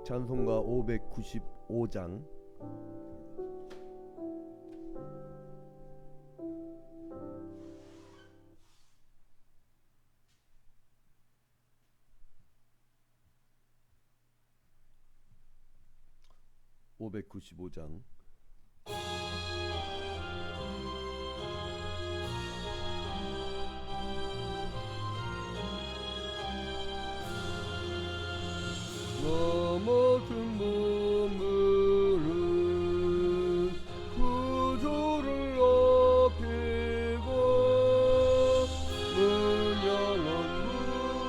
찬송가 595장. 너 모든 몸들은 구주를 높이고 은영한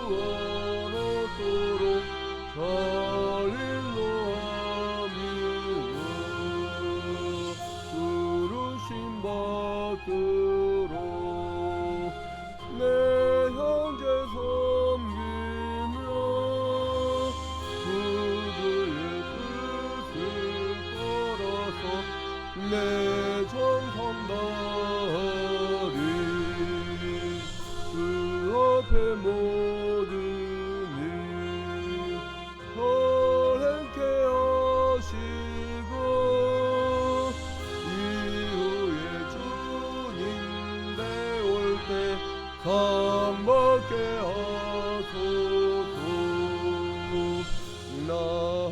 구원 얻도록 살인노하며 부르심 받도록 내 형제 섬기며 그의 뜻을 따라서 내 정성 다하리. 그 앞에 모든 일 선행케 하시고 이후에 주님 되올 때 상 받게 하소서. 나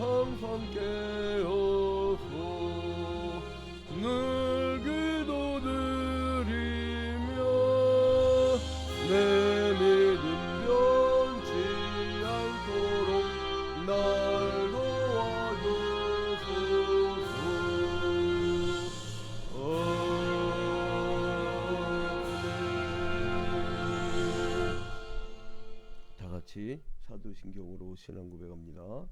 항상 깨어서 늘 기도드리며 내 믿음 변치 않도록 날 도와주소서. 아멘. 다같이 사도신경으로 신앙 고백합니다.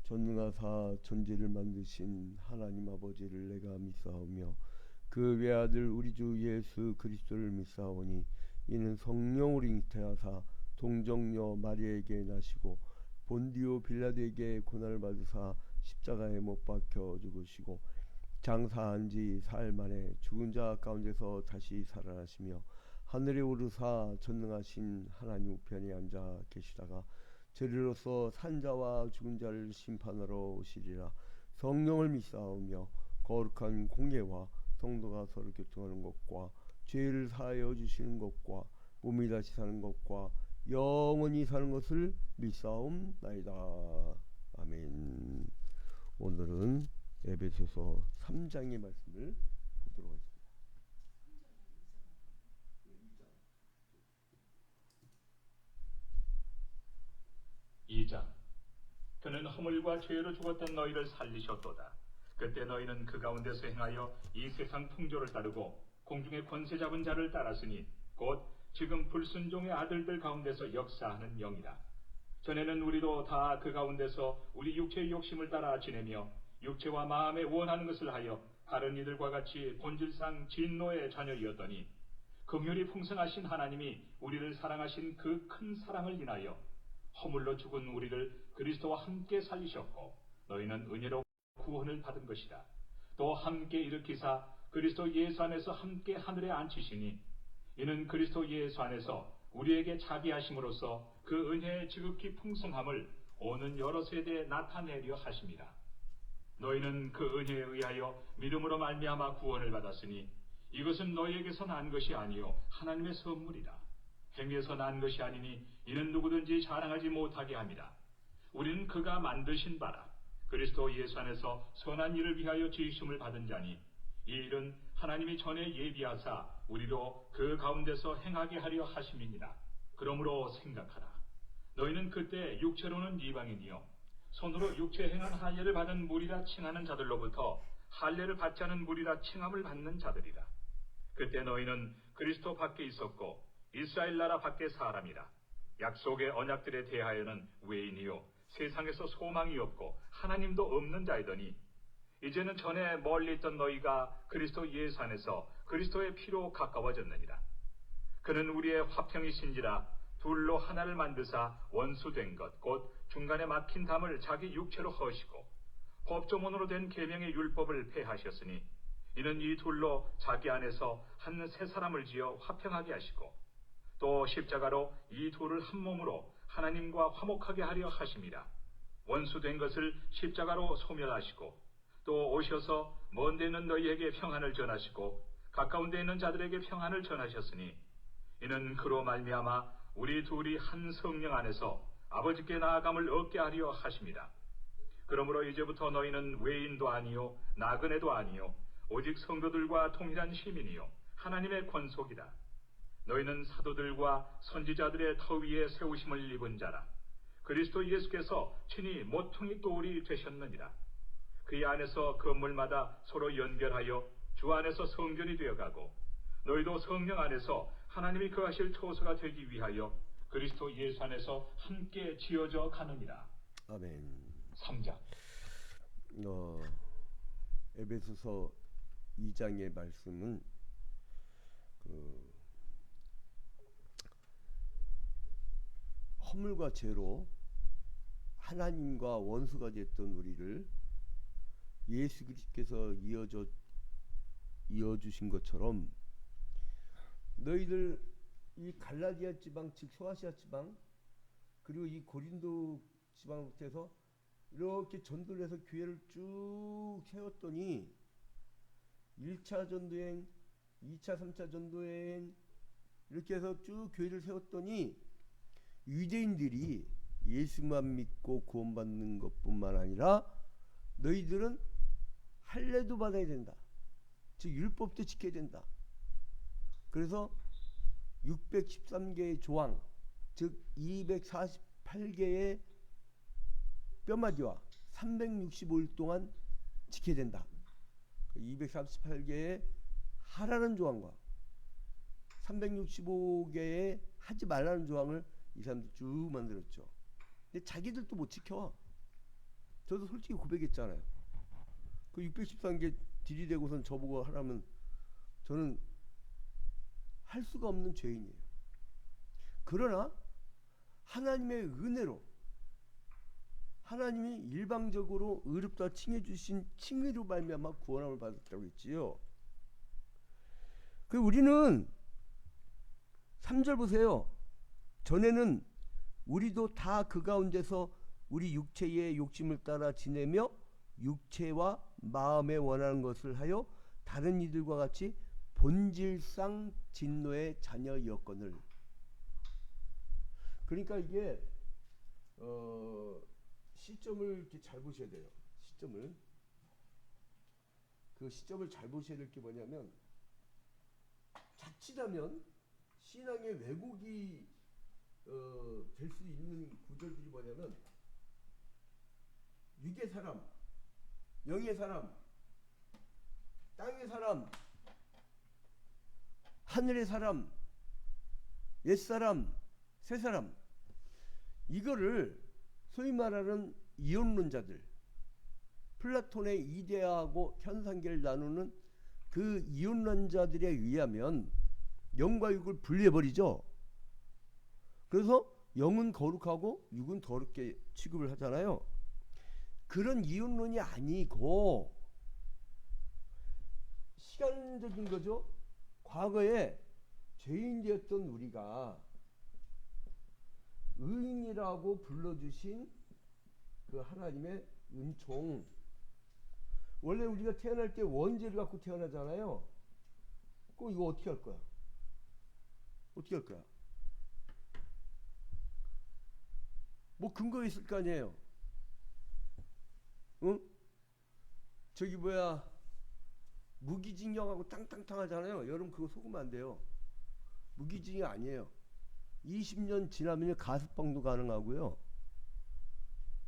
전능하사 천지를 만드신 하나님 아버지를 내가 믿사오며 그 외아들 우리 주 예수 그리스도를 믿사오니 이는 성령으로 잉태하사 동정녀 마리아에게 나시고 본디오 빌라도에게 고난을 받으사 십자가에 못 박혀 죽으시고 장사한 지 사흘 만에 죽은 자 가운데서 다시 살아나시며 하늘에 오르사 전능하신 하나님 우편에 앉아 계시다가 저리로서 산자와 죽은 자를 심판하러 오시리라. 성령을 믿사오며 거룩한 공예와 성도가 서로 교통하는 것과 죄를 사하여 주시는 것과 몸이 다시 사는 것과 영원히 사는 것을 믿사옵나이다. 아멘. 오늘은 에베소서 3장의 말씀을 보도록 하겠습니다. 2장. 그는 허물과 죄로 죽었던 너희를 살리셨도다. 그때 너희는 그 가운데서 행하여 이 세상 풍조를 따르고 공중의 권세 잡은 자를 따랐으니 곧 지금 불순종의 아들들 가운데서 역사하는 영이라. 전에는 우리도 다 그 가운데서 우리 육체의 욕심을 따라 지내며 육체와 마음에 원하는 것을 하여 다른 이들과 같이 본질상 진노의 자녀이었더니 긍휼이 풍성하신 하나님이 우리를 사랑하신 그 큰 사랑을 인하여 허물로 죽은 우리를 그리스도와 함께 살리셨고 너희는 은혜로 구원을 받은 것이다. 또 함께 일으키사 그리스도 예수 안에서 함께 하늘에 앉히시니 이는 그리스도 예수 안에서 우리에게 자비하심으로써 그 은혜의 지극히 풍성함을 오는 여러 세대에 나타내려 하심이라. 너희는 그 은혜에 의하여 믿음으로 말미암아 구원을 받았으니 이것은 너희에게서 난 것이 아니요 하나님의 선물이라. 행위에서 난 것이 아니니 이는 누구든지 자랑하지 못하게 함이라. 우리는 그가 만드신 바라 그리스도 예수 안에서 선한 일을 위하여 지으심을 받은 자니 이 일은 하나님이 전에 예비하사 우리로 그 가운데서 행하게 하려 하심이니라. 그러므로 생각하라. 너희는 그때 육체로는 이방인이요 손으로 육체 행한 할례를 받은 무리라 칭하는 자들로부터 할례를 받지 않은 무리라 칭함을 받는 자들이라. 그때 너희는 그리스도 밖에 있었고 이스라엘 나라 밖의 사람이라. 약속의 언약들에 대하여는 외인이요 세상에서 소망이 없고 하나님도 없는 자이더니 이제는 전에 멀리 있던 너희가 그리스도 예수 안에서 그리스도의 피로 가까워졌느니라. 그는 우리의 화평이신지라 둘로 하나를 만드사 원수된 것 곧 중간에 막힌 담을 자기 육체로 허시고 법조문으로 된 계명의 율법을 폐하셨으니 이는 이 둘로 자기 안에서 한 새 사람을 지어 화평하게 하시고 또 십자가로 이 둘을 한 몸으로 하나님과 화목하게 하려 하심이라. 원수된 것을 십자가로 소멸하시고 또 오셔서 먼 데 있는 너희에게 평안을 전하시고 가까운 데 있는 자들에게 평안을 전하셨으니 이는 그로 말미암아 우리 둘이 한 성령 안에서 아버지께 나아감을 얻게 하려 하십니다. 그러므로 이제부터 너희는 외인도 아니요 나그네도 아니요 오직 성도들과 동일한 시민이요 하나님의 권속이다. 너희는 사도들과 선지자들의 터 위에 세우심을 입은 자라. 그리스도 예수께서 친히 모퉁이 돌이 되셨느니라. 그의 안에서 건물마다 서로 연결하여 주 안에서 성전이 되어가고 너희도 성령 안에서 하나님이 거하실 초소가 되기 위하여 그리스도 예수 안에서 함께 지어져 가느니라. 아멘. 3장. 에베소서 2장의 말씀은 허물과 죄로 하나님과 원수가 됐던 우리를 예수 그리스도께서 이어주신 것처럼 너희들 이 갈라디아 지방 즉 소아시아 지방 그리고 이 고린도 지방부터 해서 이렇게 전도를 해서 교회를 쭉 세웠더니 1차 전도여행 2차 3차 전도여행 이렇게 해서 쭉 교회를 세웠더니 유대인들이 예수만 믿고 구원받는 것뿐만 아니라 너희들은 할례도 받아야 된다. 즉 율법도 지켜야 된다. 그래서 613개의 조항 즉 248개의 뼈마디와 365일 동안 지켜야 된다. 238개의 하라는 조항과 365개의 하지 말라는 조항을 이 사람들 쭉 만들었죠. 근데 자기들도 못 지켜. 저도 솔직히 고백했잖아요. 그 613개 들이대고선 저보고 하라면 저는 할 수가 없는 죄인이에요. 그러나 하나님의 은혜로 하나님이 일방적으로 의롭다 칭해 주신 칭의로 말미암아 구원함을 받았다고 했지요. 그 우리는 3절 보세요. 전에는 우리도 다 그 가운데서 우리 육체의 욕심을 따라 지내며 육체와 마음에 원하는 것을 하여 다른 이들과 같이 본질상 진노의 자녀였거늘. 그러니까 이게 시점을 이렇게 잘 보셔야 돼요. 시점을 잘 보셔야 될 게 뭐냐면 자칫하면 신앙의 왜곡이 될 수 있는 구절들이 뭐냐면 육의 사람, 영의 사람, 땅의 사람, 하늘의 사람, 옛사람, 새사람 이거를 소위 말하는 이혼론자들 플라톤의 이데아하고 현상계를 나누는 그 이혼론자들에 의하면 영과 육을 분리해버리죠. 그래서 영은 거룩하고 육은 더럽게 취급을 하잖아요. 그런 이혼론이 아니고 시간적인 거죠. 과거에 죄인 되었던 우리가 의인이라고 불러주신 그 하나님의 은총. 원래 우리가 태어날 때 원죄를 갖고 태어나잖아요. 그럼 이거 어떻게 할 거야? 뭐 근거 있을 거 아니에요. 응? 저기 뭐야 무기징역하고 땅땅땅 하잖아요. 여러분 그거 속으면 안 돼요. 무기징역 아니에요. 20년 지나면 가석방도 가능하고요.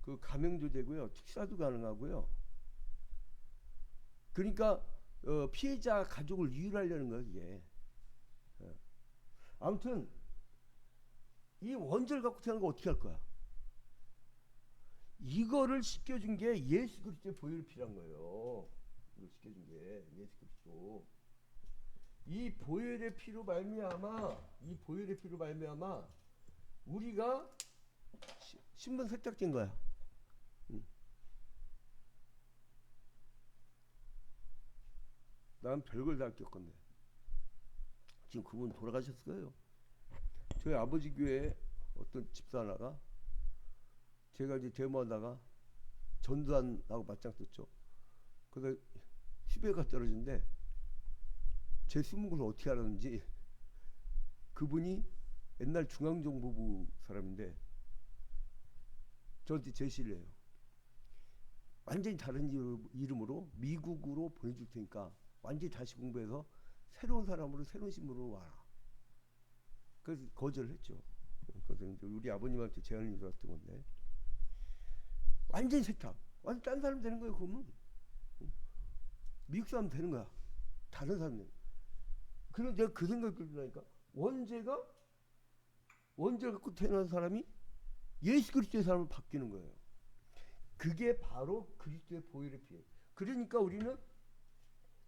그 감형도 되고요. 특사도 가능하고요. 그러니까 피해자 가족을 이율하려는 거예요. 이게. 아무튼 이 원죄를 갖고 태어난 거 어떻게 할 거야? 이거를 시켜준 게 예수 그리스도의 보혈이 필요한 거예요. 이걸 시켜준 게 예수 그리스도. 이 보혈의 피로 말미암아 우리가 신분 세탁된 거야. 난 별걸 다 겪었네. 지금 그분 돌아가셨을 거예요. 저희 아버지 교회 어떤 집사 하나가 제가 이제 데모하다가 전두환하고 맞짱 떴죠. 그래서 10회가 떨어진데 제 수목을 어떻게 알았는지 그분이 옛날 중앙정보부 사람인데 저한테 제시를 해요. 완전히 다른 이름으로 미국으로 보내줄 테니까 완전히 다시 공부해서 새로운 사람으로 새로운 신분으로 와라. 그래서 거절을 했죠. 그래서 이제 우리 아버님한테 제안이 들어왔던 건데 완전히 세탁. 완전 딴 사람 되는 거예요. 그러면 미국 사람 되는 거야. 다른 사람 되는 거야. 그럼 내가 그 생각을 들으니까 원죄가 갖고 태어난 사람이 예수 그리스도의 사람으로 바뀌는 거예요. 그게 바로 그리스도의 보혈의 피예요. 그러니까 우리는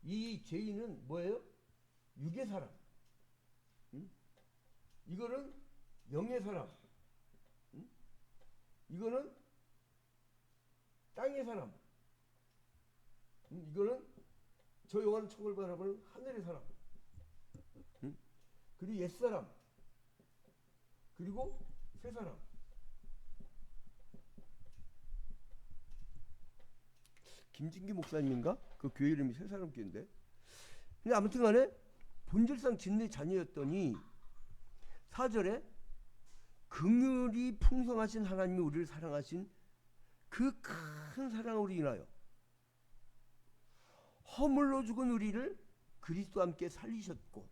이 죄인은 뭐예요? 육의 사람. 이거는 영의 사람. 이거는 땅의 사람. 이거는 저 영화는 처벌받아보는 하늘의 사람. 그리고 옛사람. 그리고 새사람. 김진기 목사님인가? 그 교회 이름이 새사람 교회인데. 근데 아무튼 간에 본질상 진리의 자녀였더니 4절에 긍휼이 풍성하신 하나님이 우리를 사랑하신 그 큰 사랑으로 인하여 허물로 죽은 우리를 그리스도와 함께 살리셨고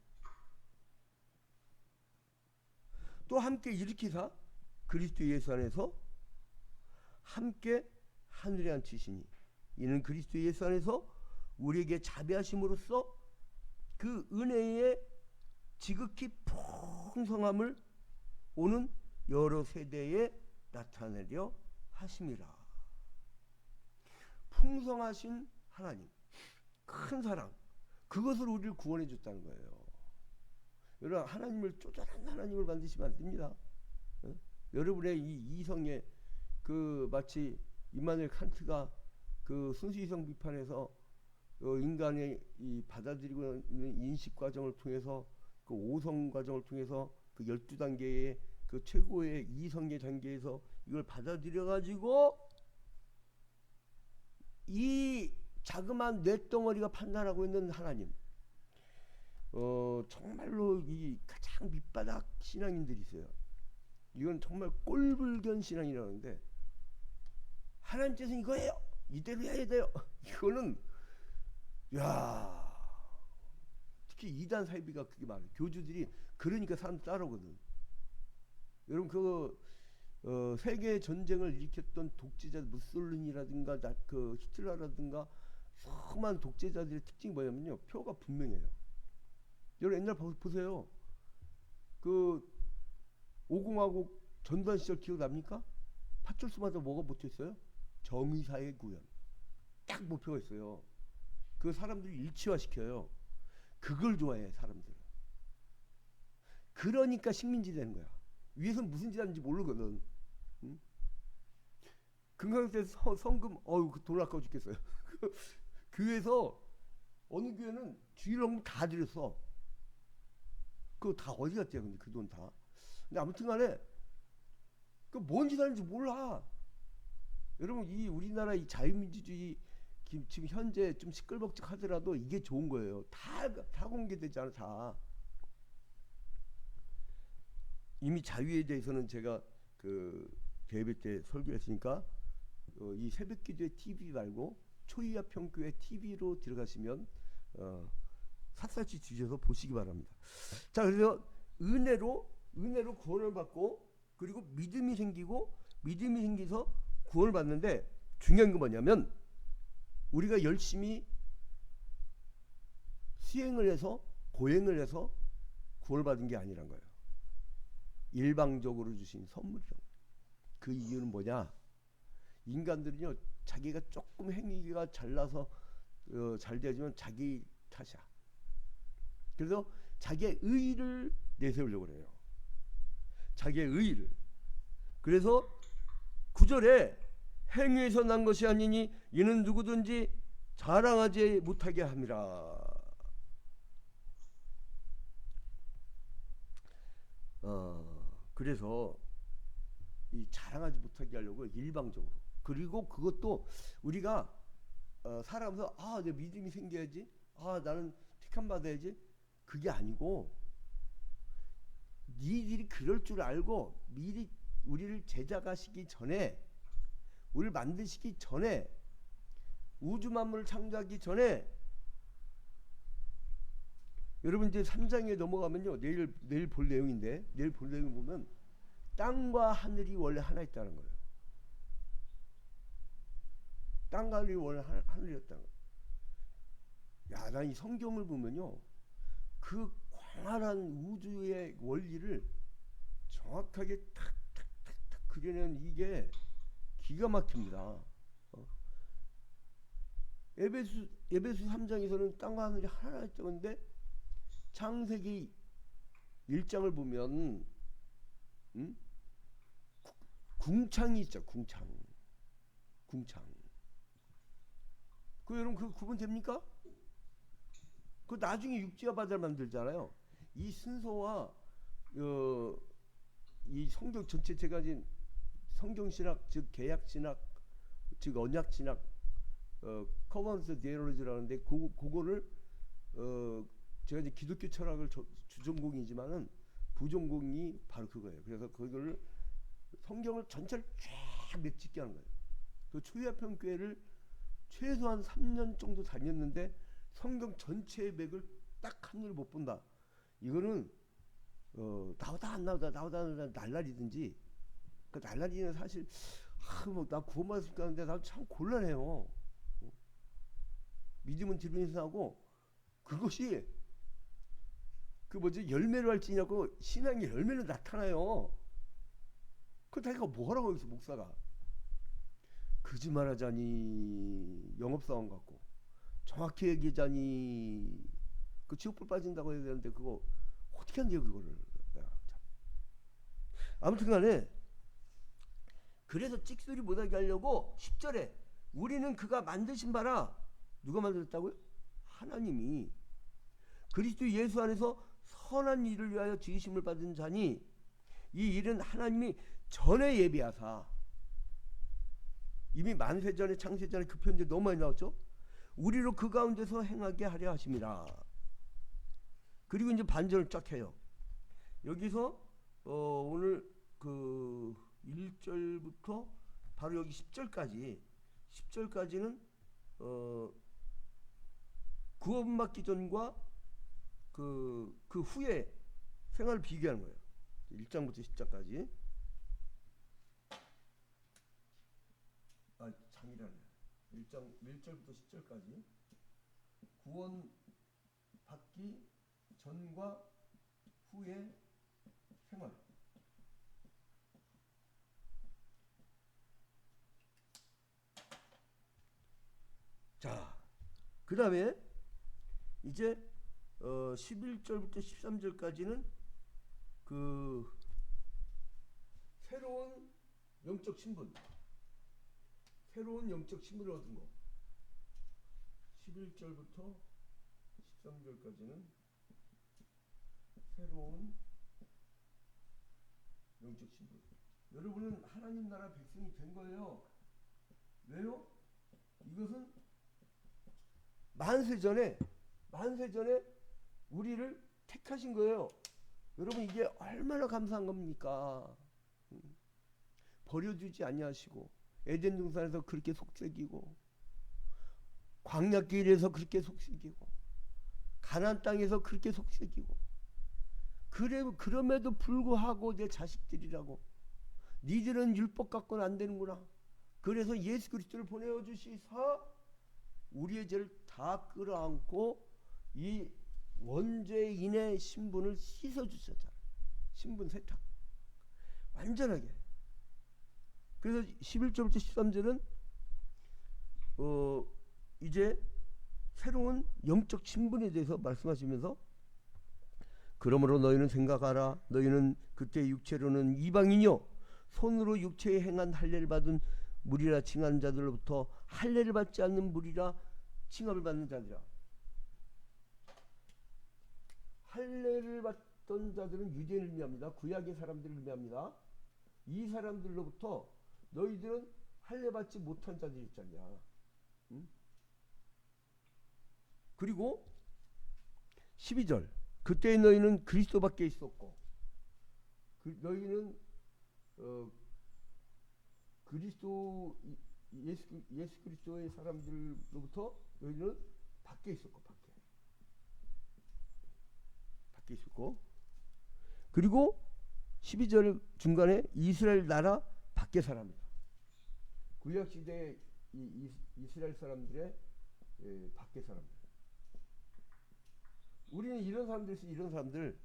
또 함께 일으키사 그리스도 예수 안에서 함께 하늘에 앉히시니 이는 그리스도 예수 안에서 우리에게 자비하심으로써 그 은혜의 지극히 풍성함을 오는 여러 세대에 나타내려 하심이라. 풍성하신 하나님, 큰 사랑, 그것을 우리를 구원해 줬다는 거예요. 여러분, 하나님을 쪼잔한 하나님을 만드시면 안 됩니다. 여러분의 이 이성에 그 마치 임마누엘 칸트가 그 순수이성 비판에서 인간의 이 받아들이고 있는 인식 과정을 통해서 그 오성 과정을 통해서 그 12단계의 그 최고의 이성의 단계에서 이걸 받아들여 가지고 이 자그마한 뇌덩어리가 판단하고 있는 하나님, 정말로 이 가장 밑바닥 신앙인들이 있어요. 이건 정말 꼴불견 신앙이라는데 하나님 뜻은 이거예요. 이대로 해야 돼요. 이거는 야, 특히 이단 사이비가 그게 많아요. 교주들이 그러니까 사람 따라오거든. 여러분 그 세계 전쟁을 일으켰던 독재자 무솔리니라든가 그 히틀러라든가 수많은 독재자들의 특징이 뭐냐면요, 표가 분명해요. 여러분 옛날 보세요. 그 오공화국 전두환 시절 기억납니까? 파출소마다 뭐가 붙어있어요? 정의사의 구현. 딱 목표가 있어요. 그 사람들을 일치화시켜요. 그걸 좋아해 사람들은. 그러니까 식민지 되는 거야. 위에서 무슨 짓 하는지 모르거든. 응? 금강에서 성금 돈 아까워 죽겠어요. 교회에서 어느 교회는 주일학금 다 드렸어. 그거 다 어디 갔대요? 근데 그 돈 다. 근데 아무튼간에 그 뭔 짓 하는지 몰라. 여러분 이 우리나라 이 자유민주주의 지금 현재 좀 시끌벅적하더라도 이게 좋은 거예요. 다 공개되잖아. 다. 이미 자유에 대해서는 제가 그 대회 때 설교했으니까 이 새벽기도회 TV 말고 초이아평교회 TV로 들어가시면 샅샅이 뒤져서 보시기 바랍니다. 자, 그래서 은혜로 구원을 받고 그리고 믿음이 생기서 구원을 받는데 중요한 건 뭐냐면 우리가 열심히 수행을 해서 고행을 해서 구원을 받은 게 아니란 거예요. 일방적으로 주신 선물이라고. 그 이유는 뭐냐? 인간들은요 자기가 조금 행위가 잘나서 잘 되지만 자기 탓이야. 그래서 자기의 의의를 내세우려고 그래요. 자기의 의의를. 그래서 9절에 행위에서 난 것이 아니니 이는 누구든지 자랑하지 못하게 함이라. 그래서 이 자랑하지 못하게 하려고 일방적으로 그리고 그것도 우리가 살아가면서 내 믿음이 생겨야지. 나는 택함 받아야지. 그게 아니고 니들이 그럴 줄 알고 미리 우리를 제작하시기 전에, 우리를 만드시기 전에, 우주 만물을 창조하기 전에, 여러분 이제 3장에 넘어가면요, 내일 볼 내용인데, 내일 볼 내용 보면 땅과 하늘이 원래 하나 있다는 거예요. 땅과 하늘이 원래 하늘이었다는 거예요. 야, 난 이 성경을 보면요, 그 광활한 우주의 원리를 정확하게 탁탁탁탁 그려낸 이게 기가 막힙니다. 에베소 3장에서는 땅과 하늘이 하나 있다는데, 창세기 1장을 보면 궁창이 있죠. 궁창. 여러분 그 구분 됩니까? 그 나중에 육지와 바다를 만들잖아요. 이 순서와 이 성경 전체, 제가 지금 성경신학, 즉 계약신학, 즉 언약신학, 커버넌스 디에롤로지라는데 그거를 제가 이제 기독교 철학을 주전공이지만은 부전공이 바로 그거예요. 그래서 그거를 성경을 전체를 쫙 맺짓게 하는 거예요. 그 초유아평교회를 최소한 3년 정도 다녔는데 성경 전체의 맥을 딱 한눈에 못 본다. 이거는 나오다 안 나오다 날라리든지, 그 날라리는 사실 나 구원받았을까 하는데 나 참 곤란해요. 믿음은 들으면서 하고, 그것이 그 열매를 할지냐고, 신앙의 열매는 나타나요. 그 자기가 뭐하라고 여기서 목사가 거짓말하자니 영업사원 같고, 정확히 얘기하자니 그 지옥불 빠진다고 해야 되는데 그거 어떻게 한대요 그거를. 아무튼간에 그래서 찍소리 못하게 하려고 10절에 우리는 그가 만드신 바라. 누가 만들었다고요? 하나님이. 그리스도 예수 안에서 선한 일을 위하여 지으심을 받은 자니 이 일은 하나님이 전에 예비하사, 이미 만세전에 창세전에 그 표현들 너무 많이 나왔죠. 우리로 그 가운데서 행하게 하려 하심이라. 그리고 이제 반전을 쫙 해요. 여기서 오늘 그 1절부터 바로 여기 10절까지는 구원받기 전과 그 후에 생활을 비교하는 거예요. 1장부터 10장까지. 장이라네. 1절부터 10절까지 구원받기 전과 후의 생활. 자, 그 다음에 이제 11절부터 13절까지는 그 새로운 영적 신분, 을 얻은 거. 11절부터 13절까지는 새로운 영적 신분. 여러분은 하나님 나라 백성이 된 거예요. 왜요? 이것은 만세전에 우리를 택하신 거예요. 여러분 이게 얼마나 감사한 겁니까? 버려주지 아니하시고, 에덴 동산에서 그렇게 속삭이고, 광야길에서 그렇게 속삭이고, 가나안 땅에서 그렇게 속삭이고, 그럼에도 불구하고 내 자식들이라고, 니들은 율법 갖고는 안 되는구나. 그래서 예수 그리스도를 보내어 주시사 우리의 죄를 다 끌어안고 이 원죄인의 신분을 씻어주셨잖아요. 신분 세탁 완전하게. 그래서 11절부터 13절은 이제 새로운 영적 신분에 대해서 말씀하시면서, 그러므로 너희는 생각하라. 너희는 그때 육체로는 이방인이요 손으로 육체에 행한 할례를 받은 무리라 칭한 자들로부터 할례를 받지 않는 무리라 칭함을 받는 자들이라. 할례를 받던 자들은 유대인을 의미합니다. 구약의 사람들을 의미합니다. 이 사람들로부터 너희들은 할례 받지 못한 자들이 있잖냐. 응? 그리고 12절 그때 너희는 그리스도밖에 있었고 너희는 그리스도 예수 그리스도의 사람들로부터 너희는 밖에 있었고 밖에 있었고 그리고 12절 중간에 이스라엘 나라 밖에 사람이다. 구약 시대 이스라엘 사람들의 밖에 사람들. 우리는 이런 사람들이 이런 사람들.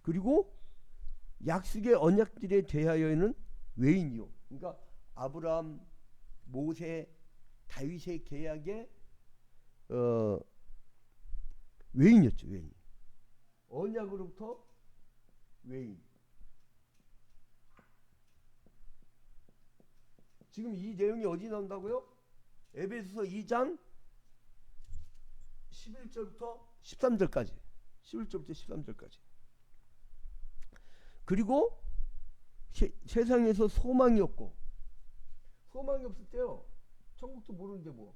그리고 약속의 언약들에 대하여는 외인이요. 그러니까 아브라함, 모세, 다윗의 계약의 외인이었죠. 외인. 언약으로부터 외인. 지금 이 내용이 어디 나온다고요? 에베소서 2장 11절부터 13절까지. 11절부터 13절까지. 그리고 세상에서 소망이 없고 소망이 없을 때요. 천국도 모르는데 뭐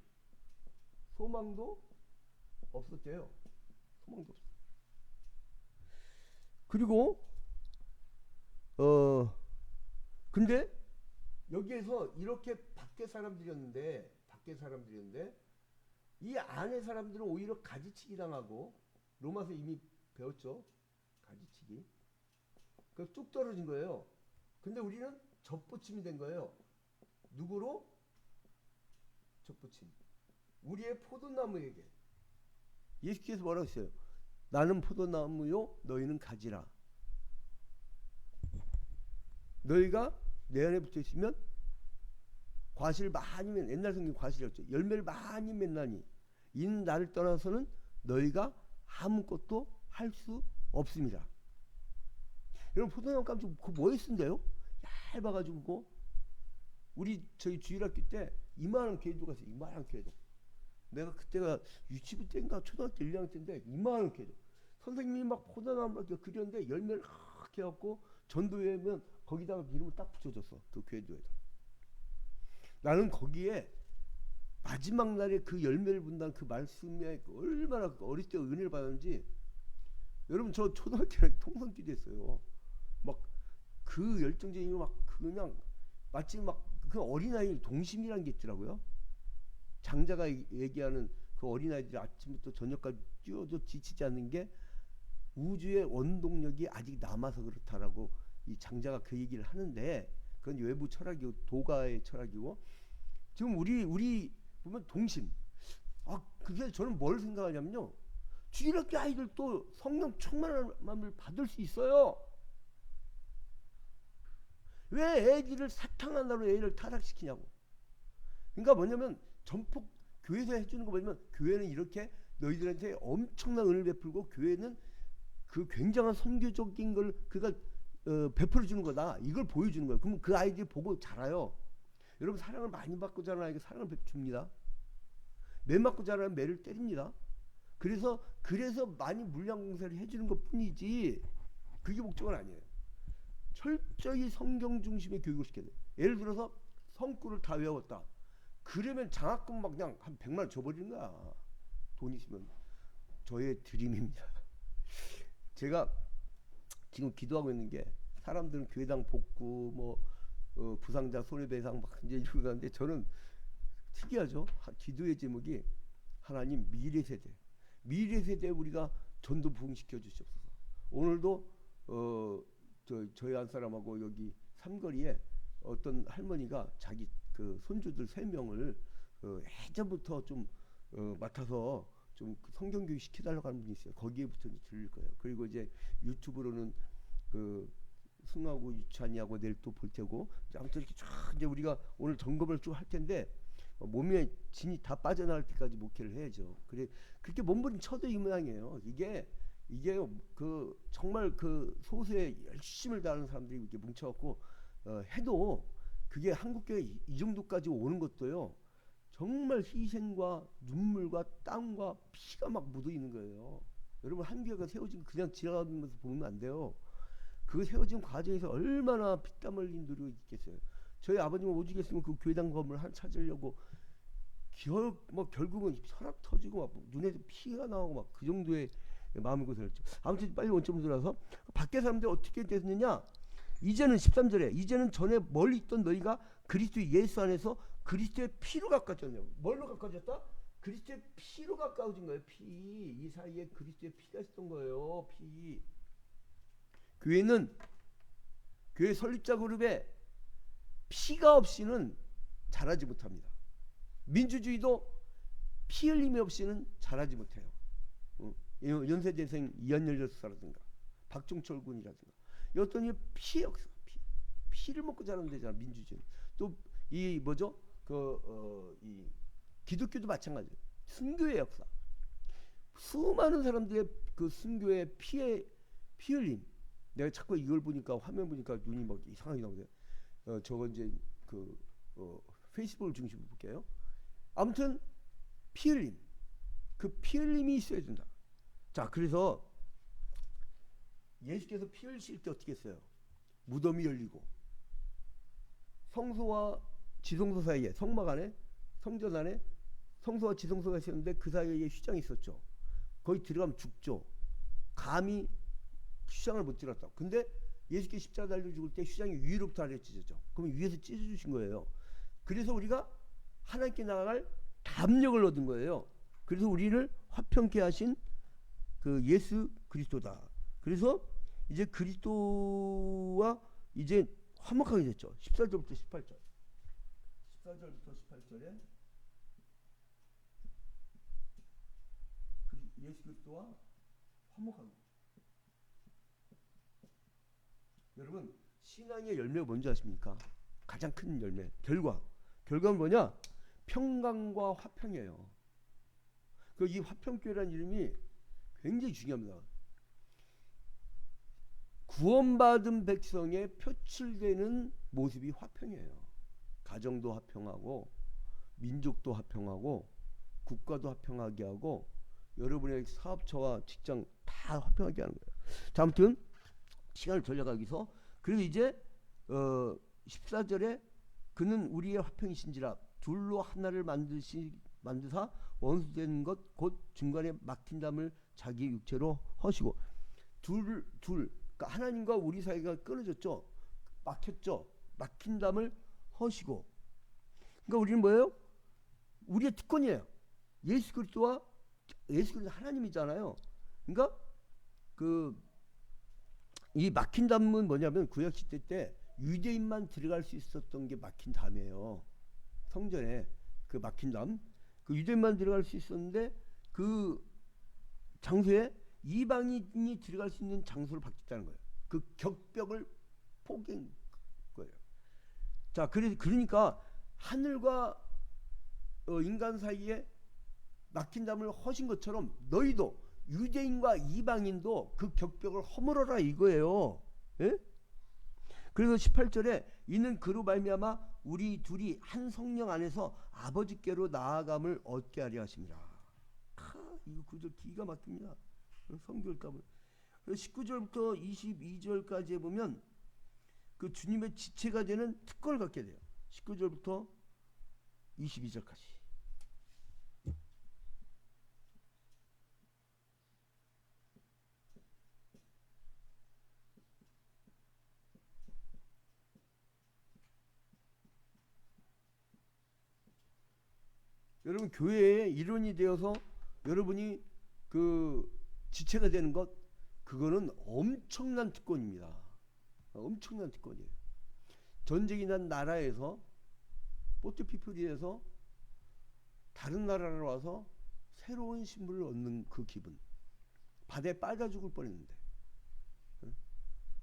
소망도 없었대요. 소망도 없어. 그리고 근데 여기에서 이렇게 밖에 사람들이었는데 이 안에 사람들은 오히려 가지치기 당하고 로마서 이미 배웠죠. 가지치기. 그래서 뚝 떨어진 거예요. 근데 우리는 접붙임이 된 거예요. 누구로? 접붙임. 우리의 포도나무에게. 예수께서 뭐라고 했어요? 나는 포도나무요 너희는 가지라. 너희가 내 안에 붙어 있으면 과실을 많이 맺 옛날 성경 과실이었죠. 열매를 많이 맺나니 이는 나를 떠나서는 너희가 아무것도 할 수 없습니다. 여러분 포도나무 깜짝 그거 뭐에 쓴대요? 얇아가지고 그거 우리 저희 주일학교 때 이만한 개도가 있어요. 이만한 개도. 내가 그때가 유치부 때인가 초등학교 1학년 때인데 이만한 개도. 선생님이 막 포도나무 이렇게 그렸는데 열매를 확 해갖고 전도회면 거기다가 이름을 딱 붙여줬어. 그 궤도에다. 나는 거기에 마지막 날에 그 열매를 본다는 그 말씀에 얼마나 어릴 때 은혜를 받았는지. 여러분 저 초등학교 때 통성기 됐어요. 막 그 열정적인 막 그냥 마치 막 그 어린아이 동심이라는 게 있더라고요. 장자가 얘기하는 그 어린아이들이 아침부터 저녁까지 뛰어도 지치지 않는 게 우주의 원동력이 아직 남아서 그렇다라고 이 장자가 그 얘기를 하는데 그건 외부 철학이고 도가의 철학이고 지금 우리 보면 동심. 그게 저는 뭘 생각하냐면요. 주일학교 아이들도 성령 충만함을 받을 수 있어요. 왜 애들을 사탕 하나로 애를 타락시키냐고. 그러니까 뭐냐면 전폭 교회에서 해주는 거 뭐냐면 교회는 이렇게 너희들한테 엄청난 은혜를 베풀고 교회는 그 굉장한 선교적인 걸 그가 베풀어 주는 거다. 이걸 보여주는 거예요. 그럼 그 아이들이 보고 자라요. 여러분 사랑을 많이 받고 자라는 아이가 사랑을 줍니다. 매 맞고 자라는 매를 때립니다. 그래서 많이 물량 공사를 해주는 것뿐이지 그게 목적은 아니에요. 철저히 성경 중심의 교육을 시켜야 돼요. 예를 들어서 성구를 다 외웠다. 그러면 장학금 막 그냥 한 100만 원 줘버리는 거야. 돈 있으면. 저의 드림입니다. 제가 지금 기도하고 있는 게 사람들은 교회당 복구 뭐 부상자 손해배상 막 이제 이러고 가는데 저는 특이하죠. 기도의 제목이 하나님 미래 세대 우리가 전도 부흥시켜 주시옵소서. 오늘도 저희 한 사람하고 여기 삼거리에 어떤 할머니가 자기 그 손주들 3명을 예전부터 좀 맡아서 좀 성경 교육 시켜달라고 하는 분이 있어요. 거기에부터 이제 들릴 거예요. 그리고 이제 유튜브로는 그 승하고 유찬이하고 내일 또 볼 테고 아무튼 이렇게 쫙 이제 우리가 오늘 점검을 쭉 할 텐데 몸에 진이 다 빠져나갈 때까지 목회를 해야죠. 그래 그렇게 몸부림 쳐도 이 모양이에요. 이게 그 정말 그 소수의 열심을 다하는 사람들이 이렇게 뭉쳐갖고 해도 그게 한국교회 이 정도까지 오는 것도요. 정말 희생과 눈물과 땀과 피가 막 묻어 있는 거예요. 여러분 한교회가 세워진 거 그냥 지나가면서 보면 안 돼요. 그 세워진 과정에서 얼마나 피땀 흘린 노력이 있겠어요. 저희 아버님은 오죽했으면 그 교회당 건물 찾으려고 결국은 혈압 터지고 막 눈에서 피가 나오고 막 그 정도의 마음을 고생했죠. 아무튼 빨리 원점으로 돌아서 밖에 사람들이 어떻게 됐느냐? 이제는 13절에 이제는 전에 멀리 있던 너희가 그리스도 예수 안에서 그리스도의 피로 가까워졌네요. 뭘로 가까워졌다? 그리스도의 피로 가까워진 거예요. 피. 이 사이에 그리스도의 피가 있었던 거예요. 피. 교회는 교회 설립자 그룹에 피가 없이는 자라지 못합니다. 민주주의도 피 흘림이 없이는 자라지 못해요. 연세대생 이한열 여사라든가 박종철 군이라든가 어떤 피의 역사, 피를 먹고 자라는 데잖아. 민주주의. 또 이 뭐죠? 이 기독교도 마찬가지예요. 순교의 역사. 수많은 사람들의 그 순교의 피 흘림. 내가 자꾸 이걸 보니까 화면 보니까 눈이 막 이상하게 나오네. 저거 이제 페이스북을 중심으로 볼게요. 아무튼 피 흘림. 그 피 흘림이 있어야 된다. 자, 그래서 예수께서 피 흘리실 때 어떻게 했어요? 무덤이 열리고 성소와 지성소 사이에 성막 안에 성전 안에 성소와 지성소가 있었는데 그 사이에 휘장이 있었죠. 거기 들어가면 죽죠. 감히 휘장을 못 들었다. 근데 예수께 십자가 달려 죽을 때 휘장이 위로부터 아래로 찢어져. 그럼 위에서 찢어주신 거예요. 그래서 우리가 하나님께 나아갈 담력을 얻은 거예요. 그래서 우리를 화평케 하신 그 예수 그리스도다. 그래서 이제 그리스도와 이제 화목하게 됐죠. 14절부터 18절. 14절부터 18절에 예수 그리스도와 화목하게. 여러분, 신앙의 열매가 뭔지 아십니까? 가장 큰 열매, 결과는 뭐냐? 평강과 화평이에요. 이 화평교회라는 이름이 굉장히 중요합니다. 구원받은 백성에 표출되는 모습이 화평이에요. 가정도 화평하고 민족도 화평하고 국가도 화평하게 하고 여러분의 사업처와 직장 다 화평하게 하는 거예요. 자, 아무튼 시간을 돌려가기 위해서 그래서 이제 14절에 그는 우리의 화평이신지라 둘로 하나를 만드사 원수된 것 곧 중간에 막힌 담을 자기 육체로 허시고 그러니까 하나님과 우리 사이가 끊어졌죠. 막혔죠. 막힌 담을 허시고. 그러니까 우리는 뭐예요? 우리의 특권이에요. 예수 그리스도 하나님이잖아요. 그러니까 이 막힌 담은 뭐냐면 구약 시대 때 유대인만 들어갈 수 있었던 게 막힌 담이에요. 성전에 그 막힌 담, 그 유대인만 들어갈 수 있었는데 그 장소에 이방인이 들어갈 수 있는 장소를 바뀌었다는 거예요. 그 격벽을 포기한 거예요. 자, 그러니까 하늘과 인간 사이에 막힌 담을 허신 것처럼 너희도 유대인과 이방인도 그 격벽을 허물어라 이거예요. 예? 그래서 18절에 이는 그로 말미암아 우리 둘이 한 성령 안에서 아버지께로 나아감을 얻게 하려 하십니다. 이거 구절 기가 막힙니다. 성결감을. 19절부터 22절까지 보면 그 주님의 지체가 되는 특권을 갖게 돼요. 19절부터 22절까지. 여러분, 교회의 일원이 되어서 여러분이 그 지체가 되는 것, 그거는 엄청난 특권입니다. 엄청난 특권이에요. 전쟁이 난 나라에서 포트피플리에서 다른 나라로 와서 새로운 신분을 얻는 그 기분. 바다에 빠져 죽을 뻔했는데,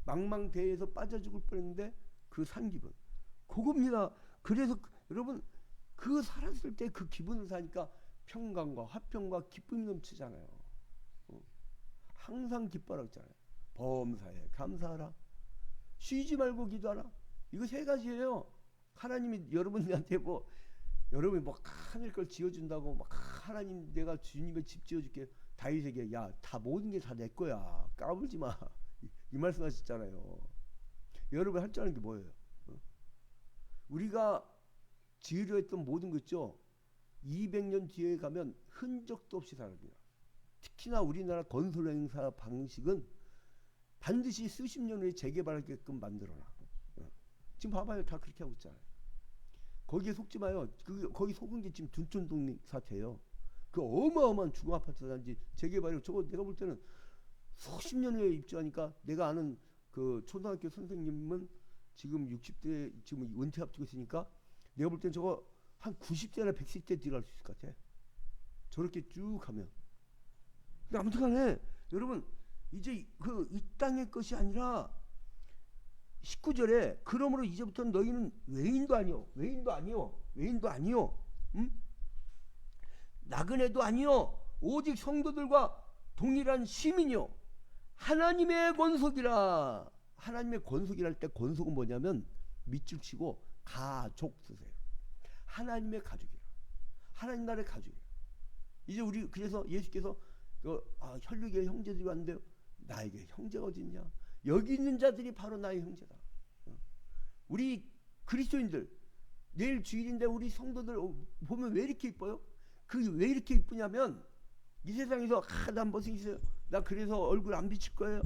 망망대해에서 빠져 죽을 뻔했는데 그 산 기분, 그겁니다. 그래서 여러분, 그 살았을 때 그 기분을 사니까 평강과 화평과 기쁨이 넘치잖아요. 항상 기뻐라 했잖아요. 범사에 감사하라. 쉬지 말고 기도하라. 이거 세 가지예요. 하나님이 여러분한테 여러분이 하늘 걸 지어준다고 하나님 내가 주님의 집 지어줄게. 다윗에게 야, 다 모든 게 다 내 거야. 까불지 마. 이 말씀하셨잖아요. 여러분 할 줄 아는 게 뭐예요? 우리가 지으려 했던 모든 거 있죠. 200년 뒤에 가면 흔적도 없이 사라집니다. 특히나 우리나라 건설 행사 방식은 반드시 수십 년 후에 재개발하게끔 만들어놔. 지금 봐봐요. 다 그렇게 하고 있잖아요. 거기에 속지 마요. 거기 속은 게 지금 둔촌동 사태예요. 그 어마어마한 중앙아파트 단지 재개발이 저거 내가 볼 때는 수십 년 후에 입주하니까 내가 아는 그 초등학교 선생님은 지금 60대 지금 은퇴 앞두고 있으니까 내가 볼 때는 저거 한 90대나 110대 들어갈 수 있을 것 같아. 저렇게 쭉 하면. 근데 아무튼간에 여러분 이제 그 이 땅의 것이 아니라 19절에 그러므로 이제부터 너희는 외인도 아니요 외인도 아니요 외인도 아니요 나그네도 아니요 오직 성도들과 동일한 시민이요 하나님의 권속이라. 하나님의 권속이랄 때 권속은 뭐냐면 밑줄 치고 가족 쓰세요. 하나님의 가족이라. 하나님 나라의 가족이라. 이제 우리 그래서 예수께서 혈육의 형제들이 왔는데 나에게 형제가 어디 있냐. 여기 있는 자들이 바로 나의 형제다. 우리 그리스도인들 내일 주일인데 우리 성도들 보면 왜 이렇게 이뻐요? 그 왜 이렇게 이쁘냐면 이 세상에서 난 못생겼어요. 나 그래서 얼굴 안 비칠 거예요.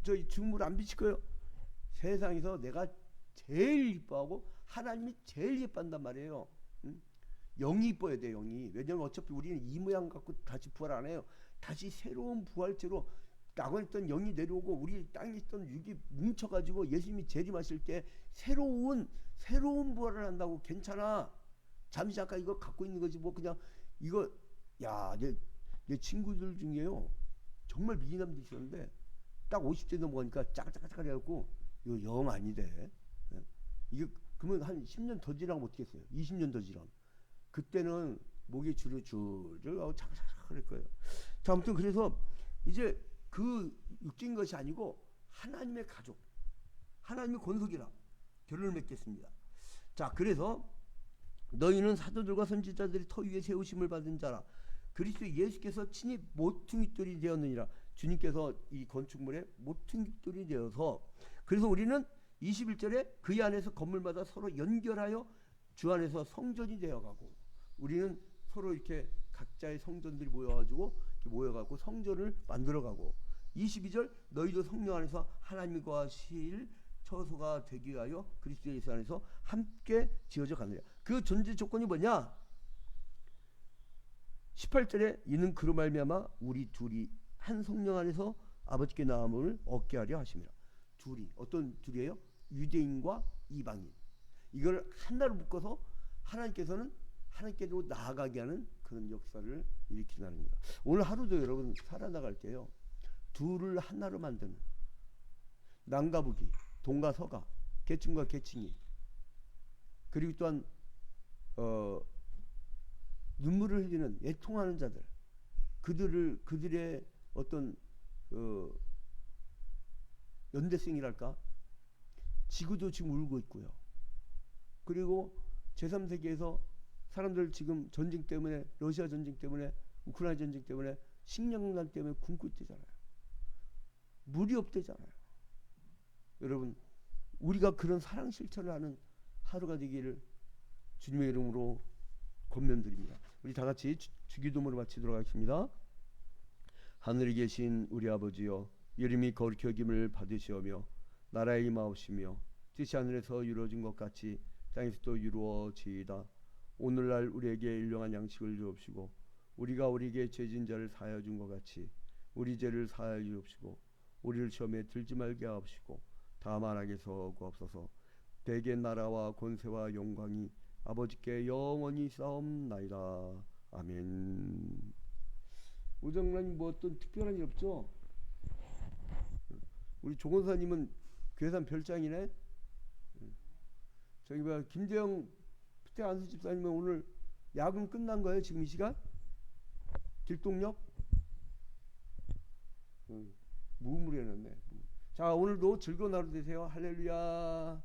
저희 주물 안 비칠 거예요. 세상에서 내가 제일 이뻐하고 하나님이 제일 예뻐한단 말이에요. 응? 영이 이뻐야 돼. 영이. 왜냐면 어차피 우리는 이 모양 갖고 다시 부활 안 해요. 다시 새로운 부활체로 낙원에 있던 영이 내려오고 우리 땅에 있던 육이 뭉쳐가지고 예수님이 재림하실 때 새로운 부활을 한다고. 괜찮아. 잠시 잠깐 이거 갖고 있는 거지 뭐 그냥 이거. 야, 내 친구들 중에요 정말 미인남도 있었는데 딱 50대 넘어가니까 짜글짜글 해갖고 이거 영 아니대. 이게 그러면 한 10년 더 지나면 어떻게 했어요? 20년 더 지나면 그때는 목에 줄을 하고 차글차글 그럴 거예요. 자, 아무튼 그래서 이제 그 육적인 것이 아니고 하나님의 가족, 하나님의 권속이라 결론을 맺겠습니다. 자, 그래서 너희는 사도들과 선지자들이 터 위에 세우심을 받은 자라. 그리스도 예수께서 친히 모퉁이돌이 되었느니라. 주님께서 이 건축물에 모퉁이돌이 되어서 그래서 우리는 21절에 그의 안에서 건물마다 서로 연결하여 주 안에서 성전이 되어가고 우리는 서로 이렇게 각자의 성전들이 모여가고 성전을 만들어가고 22절 너희도 성령 안에서 하나님과 실 처소가 되기 위하여 그리스도 예수 안에서 함께 지어져 가느냐. 그 전제 조건이 뭐냐? 18절에 이는 그로 말미암아 우리 둘이 한 성령 안에서 아버지께 나음을 얻게 하려 하심이라. 둘이 어떤 둘이에요? 유대인과 이방인. 이걸 하나로 묶어서 하나님께서는 하나님께로 나아가게 하는 그런 역사를 일으킨다는 겁니다. 오늘 하루도 여러분 살아나갈 때요 둘을 하나로 만드는 남과 북이, 동과 서가, 계층과 계층이, 그리고 또한 눈물을 흘리는 애통하는 자들, 그들의 어떤 연대성이랄까. 지구도 지금 울고 있고요. 그리고 제3세계에서 사람들 지금 전쟁 때문에, 러시아 전쟁 때문에, 우크라이나 전쟁 때문에, 식량난 때문에 굶고 있대잖아요. 물이 없대잖아요. 여러분, 우리가 그런 사랑 실천을 하는 하루가 되기를 주님의 이름으로 권면드립니다. 우리 다 같이 주기도문을 마치도록 하겠습니다. 하늘에 계신 우리 아버지여, 이름이 거룩히 여김을 받으시오며 나라의 임하옵시며 뜻이 하늘에서 이루어진 것 같이 땅에서도 이루어지이다. 오늘날 우리에게 일용할 양식을 주옵시고 우리가 우리에게 죄진 자를 사하여 준 것 같이 우리 죄를 사하여 주옵시고 우리를 시험에 들지 말게 하옵시고 다만 악에서 구하옵소서. 대개 나라와 권세와 영광이 아버지께 영원히 싸움나이다. 아멘. 우정라님 뭐 어떤 특별한 일 없죠? 우리 조건사님은 괴산 별장이네. 저기 봐, 김대영 피태 안수 집사님은 오늘 야근 끝난 거예요? 지금 이 시간? 길동역? 무무리 해놨네. 자, 오늘도 즐거운 하루 되세요. 할렐루야.